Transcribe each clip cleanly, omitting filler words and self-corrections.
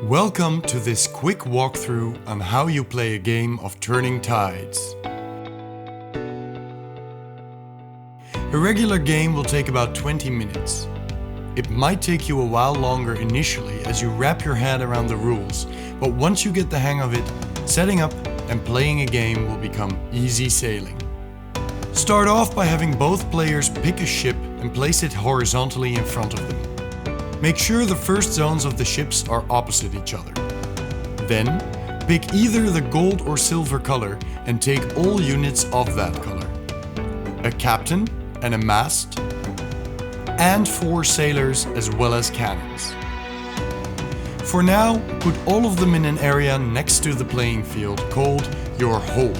Welcome to this quick walkthrough on how you play a game of Turning Tides. A regular game will take about 20 minutes. It might take you a while longer initially as you wrap your head around the rules, but once you get the hang of it, setting up and playing a game will become easy sailing. Start off by having both players pick a ship and place it horizontally in front of them. Make sure the first zones of the ships are opposite each other. Then, pick either the gold or silver color and take all units of that color. A captain and a mast, and 4 sailors as well as cannons. For now, put all of them in an area next to the playing field called your hold.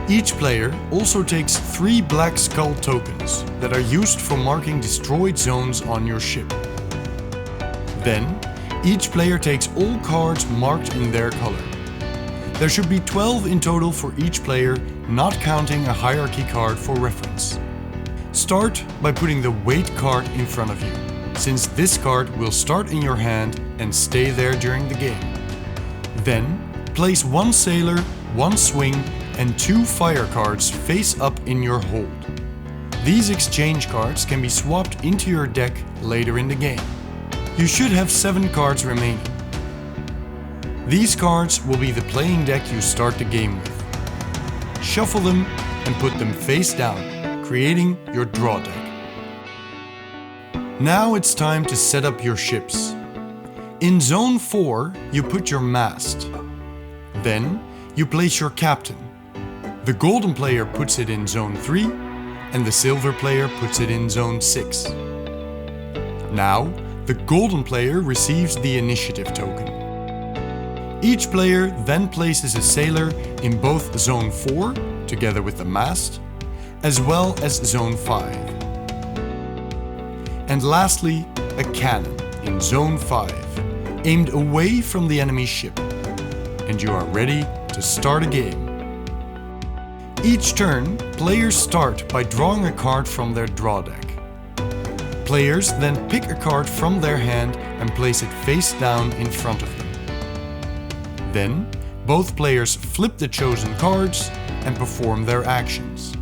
Each player also takes 3 black skull tokens that are used for marking destroyed zones on your ship. Then, each player takes all cards marked in their color. There should be 12 in total for each player, not counting a hierarchy card for reference. Start by putting the weight card in front of you, since this card will start in your hand and stay there during the game. Then, place 1 sailor, 1 swing, and 2 fire cards face up in your hold. These exchange cards can be swapped into your deck later in the game. You should have 7 cards remaining. These cards will be the playing deck you start the game with. Shuffle them and put them face down, creating your draw deck. Now it's time to set up your ships. In Zone 4, you put your mast. Then, you place your captain. The golden player puts it in Zone 3, and the silver player puts it in Zone 6. Now, the golden player receives the initiative token. Each player then places a sailor in both Zone 4, together with the mast, as well as Zone 5. And lastly, a cannon in Zone 5, aimed away from the enemy ship. And you are ready to start a game. Each turn, players start by drawing a card from their draw deck. Players then pick a card from their hand and place it face down in front of them. Then, both players flip the chosen cards and perform their actions.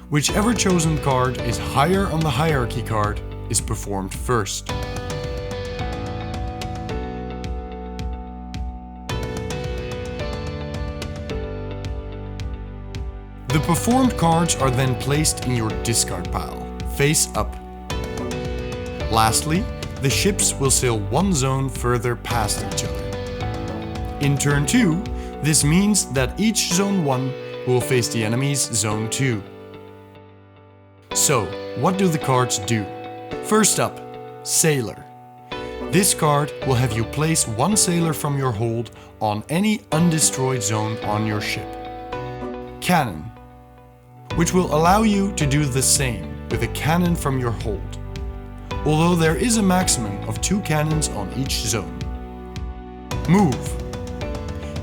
Whichever chosen card is higher on the hierarchy card is performed first. The performed cards are then placed in your discard pile, face up. Lastly, the ships will sail 1 zone further past each other. In turn 2, this means that each Zone 1 will face the enemy's Zone 2. So, what do the cards do? First up, Sailor. This card will have you place 1 sailor from your hold on any undestroyed zone on your ship. Cannon, which will allow you to do the same with a cannon from your hold, although there is a maximum of 2 cannons on each zone. Move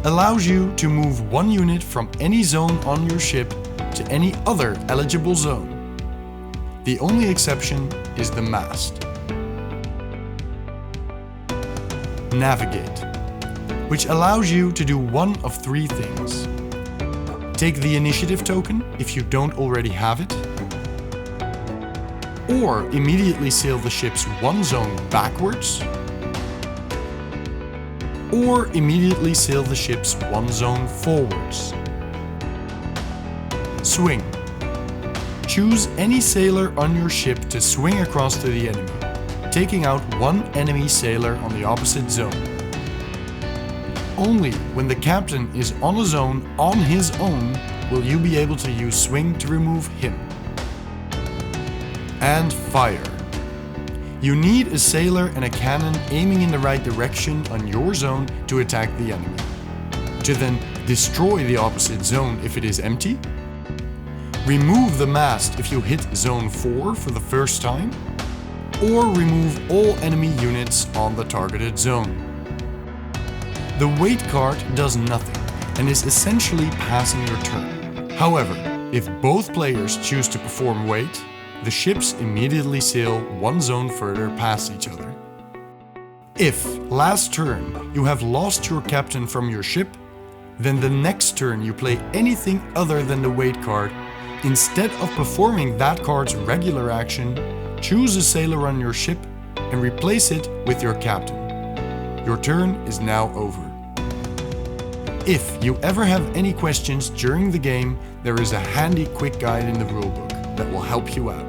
allows you to move 1 unit from any zone on your ship to any other eligible zone. The only exception is the mast. Navigate, which allows you to do one of 3 things. Take the initiative token if you don't already have it, or immediately sail the ships 1 zone backwards, or immediately sail the ships 1 zone forwards. Swing. Choose any sailor on your ship to swing across to the enemy, taking out 1 enemy sailor on the opposite zone. Only when the captain is on a zone on his own will you be able to use swing to remove him. And fire. You need a sailor and a cannon aiming in the right direction on your zone to attack the enemy. To then destroy the opposite zone if it is empty. Remove the mast if you hit Zone 4 for the first time. Or remove all enemy units on the targeted zone. The weight card does nothing and is essentially passing your turn. However, if both players choose to perform weight, the ships immediately sail 1 zone further past each other. If, last turn, you have lost your captain from your ship, then the next turn you play anything other than the wait card. Instead of performing that card's regular action, choose a sailor on your ship and replace it with your captain. Your turn is now over. If you ever have any questions during the game, there is a handy quick guide in the rulebook that will help you out.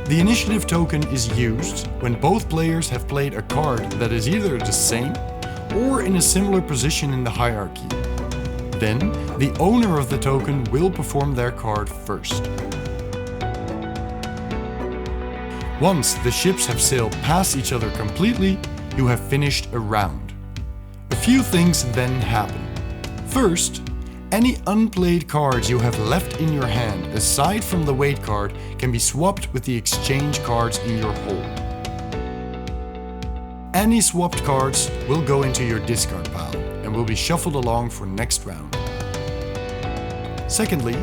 The initiative token is used when both players have played a card that is either the same or in a similar position in the hierarchy. Then, the owner of the token will perform their card first. Once the ships have sailed past each other completely, you have finished a round. A few things then happen. First, any unplayed cards you have left in your hand aside from the wait card can be swapped with the exchange cards in your hold. Any swapped cards will go into your discard pile and will be shuffled along for next round. Secondly,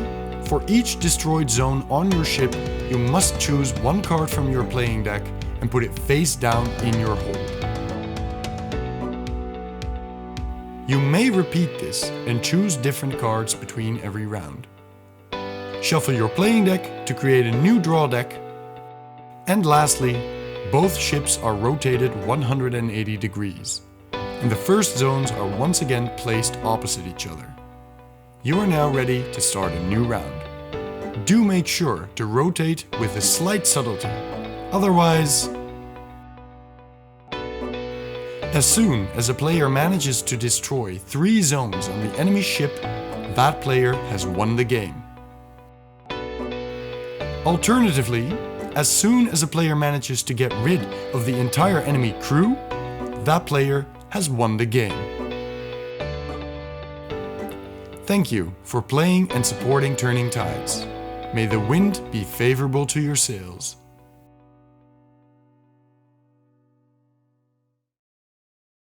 for each destroyed zone on your ship, you must choose one card from your playing deck and put it face down in your hold. You may repeat this and choose different cards between every round. Shuffle your playing deck to create a new draw deck. And lastly, both ships are rotated 180 degrees, and the first zones are once again placed opposite each other. You are now ready to start a new round. Do make sure to rotate with a slight subtlety, otherwise... As soon as a player manages to destroy 3 zones on the enemy ship, that player has won the game. Alternatively, as soon as a player manages to get rid of the entire enemy crew, that player has won the game. Thank you for playing and supporting Turning Tides. May the wind be favorable to your sails.